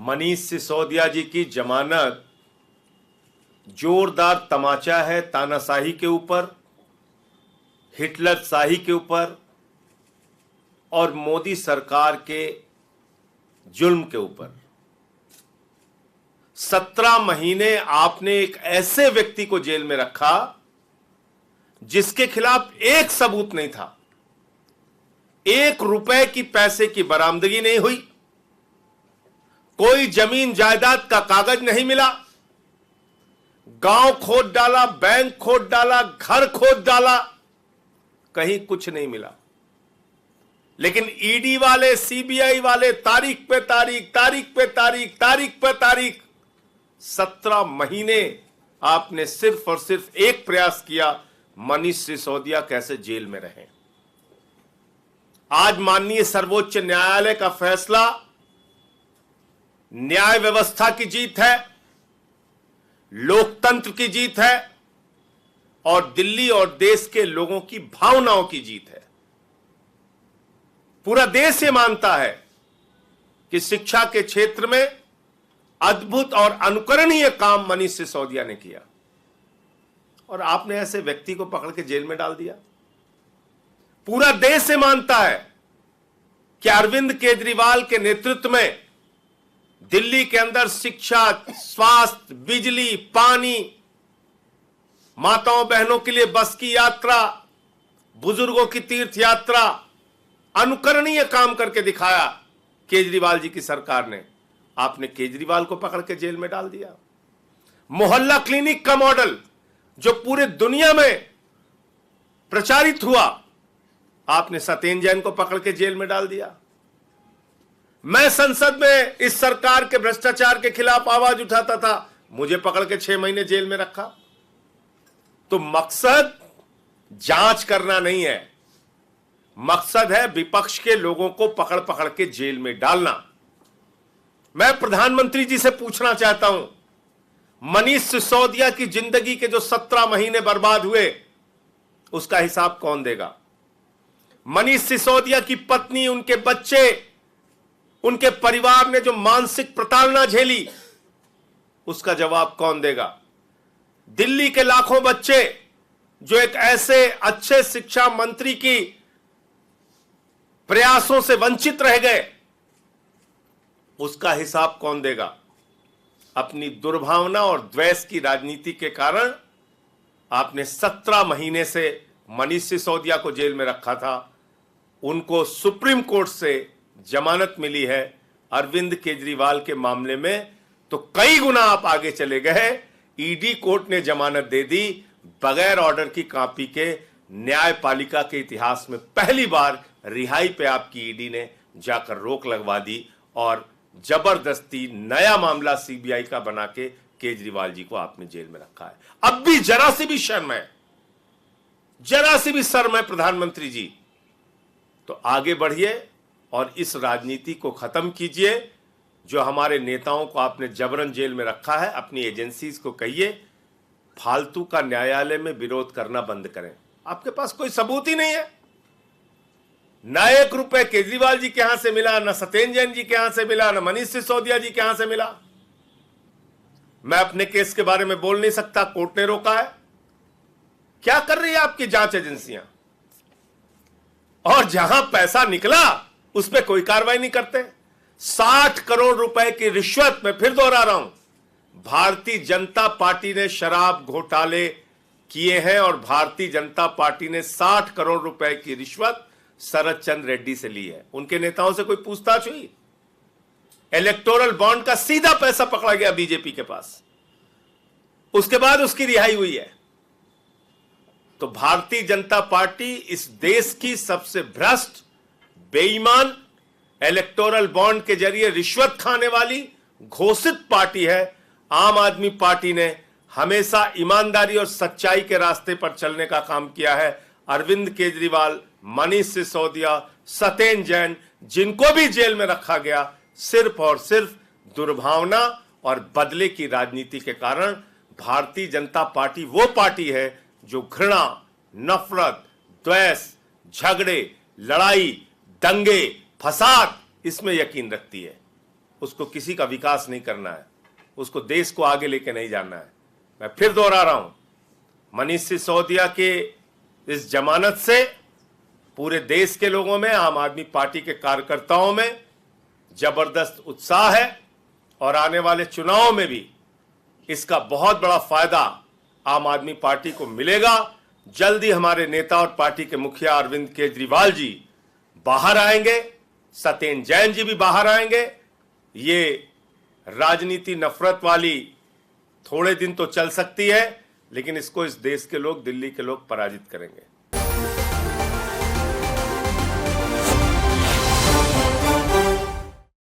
मनीष सिसोदिया जी की जमानत जोरदार तमाचा है तानाशाही के ऊपर, हिटलर शाही के ऊपर और मोदी सरकार के जुल्म के ऊपर। 17 महीने आपने एक ऐसे व्यक्ति को जेल में रखा जिसके खिलाफ एक सबूत नहीं था, 1 रुपए की पैसे की बरामदगी नहीं हुई, कोई जमीन जायदाद का कागज नहीं मिला, गांव खोद डाला, बैंक खोद डाला, घर खोद डाला, कहीं कुछ नहीं मिला। लेकिन ईडी वाले, सीबीआई वाले तारीख पे तारीख, तारीख पे तारीख, तारीख पे तारीख, 17 महीने आपने सिर्फ और सिर्फ एक प्रयास किया, मनीष सिसोदिया कैसे जेल में रहें। आज माननीय सर्वोच्च न्यायालय का फैसला न्याय व्यवस्था की जीत है, लोकतंत्र की जीत है और दिल्ली और देश के लोगों की भावनाओं की जीत है। पूरा देश ये मानता है कि शिक्षा के क्षेत्र में अद्भुत और अनुकरणीय काम मनीष सिसोदिया ने किया और आपने ऐसे व्यक्ति को पकड़ के जेल में डाल दिया। पूरा देश ये मानता है कि अरविंद केजरीवाल के नेतृत्व में दिल्ली के अंदर शिक्षा, स्वास्थ्य, बिजली, पानी, माताओं बहनों के लिए बस की यात्रा, बुजुर्गों की तीर्थ यात्रा, अनुकरणीय काम करके दिखाया केजरीवाल जी की सरकार ने। आपने केजरीवाल को पकड़ के जेल में डाल दिया। मोहल्ला क्लिनिक का मॉडल जो पूरे दुनिया में प्रचारित हुआ, आपने सत्येंद्र जैन को पकड़ के जेल में डाल दिया। मैं संसद में इस सरकार के भ्रष्टाचार के खिलाफ आवाज उठाता था, मुझे पकड़ के 6 महीने जेल में रखा। तो मकसद जांच करना नहीं है, मकसद है विपक्ष के लोगों को पकड़ पकड़ के जेल में डालना। मैं प्रधानमंत्री जी से पूछना चाहता हूं, मनीष सिसोदिया की जिंदगी के जो 17 महीने बर्बाद हुए, उसका हिसाब कौन देगा? मनीष सिसोदिया की पत्नी, उनके बच्चे, उनके परिवार ने जो मानसिक प्रताड़ना झेली, उसका जवाब कौन देगा? दिल्ली के लाखों बच्चे जो एक ऐसे अच्छे शिक्षा मंत्री की प्रयासों से वंचित रह गए, उसका हिसाब कौन देगा? अपनी दुर्भावना और द्वेष की राजनीति के कारण आपने 17 महीने से मनीष सिसोदिया को जेल में रखा था। उनको सुप्रीम कोर्ट से जमानत मिली है। अरविंद केजरीवाल के मामले में तो कई गुना आप आगे चले गए। ईडी कोर्ट ने जमानत दे दी बगैर ऑर्डर की कॉपी के। न्यायपालिका के इतिहास में पहली बार रिहाई पे आपकी ईडी ने जाकर रोक लगवा दी और जबरदस्ती नया मामला सीबीआई का बना के केजरीवाल जी को आपने जेल में रखा है। अब भी जरा सी भी शर्म है, जरा सी भी शर्म है प्रधानमंत्री जी, तो आगे बढ़िए और इस राजनीति को खत्म कीजिए। जो हमारे नेताओं को आपने जबरन जेल में रखा है, अपनी एजेंसीज को कहिए फालतू का न्यायालय में विरोध करना बंद करें। आपके पास कोई सबूत ही नहीं है। न 1 रुपए केजरीवाल जी के यहां से मिला, न सत्येंद्र जैन जी के यहां से मिला, न मनीष सिसोदिया जी के यहां से मिला। मैं अपने केस के बारे में बोल नहीं सकता, कोर्ट ने रोका है। क्या कर रही है आपकी जांच एजेंसियां? और जहां पैसा निकला उस पर कोई कार्रवाई नहीं करते। 60 करोड़ रुपए की रिश्वत, मैं फिर दोहरा रहा हूं, भारतीय जनता पार्टी ने शराब घोटाले किए हैं और भारतीय जनता पार्टी ने 60 करोड़ रुपए की रिश्वत शरद चंद्र रेड्डी से ली है। उनके नेताओं से कोई पूछताछ हुई? इलेक्टोरल बॉन्ड का सीधा पैसा पकड़ा गया बीजेपी के पास, उसके बाद उसकी रिहाई हुई है। तो भारतीय जनता पार्टी इस देश की सबसे भ्रष्ट, बेईमान, इलेक्टोरल बॉन्ड के जरिए रिश्वत खाने वाली घोषित पार्टी है। आम आदमी पार्टी ने हमेशा ईमानदारी और सच्चाई के रास्ते पर चलने का काम किया है। अरविंद केजरीवाल, मनीष सिसोदिया, सत्येंद्र जैन, जिनको भी जेल में रखा गया, सिर्फ और सिर्फ दुर्भावना और बदले की राजनीति के कारण। भारतीय जनता पार्टी वो पार्टी है जो घृणा, नफरत, द्वेष, झगड़े, लड़ाई, दंगे, फसाद, इसमें यकीन रखती है। उसको किसी का विकास नहीं करना है, उसको देश को आगे लेके नहीं जाना है। मैं फिर दोहरा रहा हूं, मनीष सिसोदिया के इस जमानत से पूरे देश के लोगों में, आम आदमी पार्टी के कार्यकर्ताओं में जबरदस्त उत्साह है और आने वाले चुनाव में भी इसका बहुत बड़ा फायदा आम आदमी पार्टी को मिलेगा। जल्दी हमारे नेता और पार्टी के मुखिया अरविंद केजरीवाल जी बाहर आएंगे, सत्येंद्र जैन जी भी बाहर आएंगे। ये राजनीति नफरत वाली थोड़े दिन तो चल सकती है, लेकिन इसको इस देश के लोग, दिल्ली के लोग पराजित करेंगे।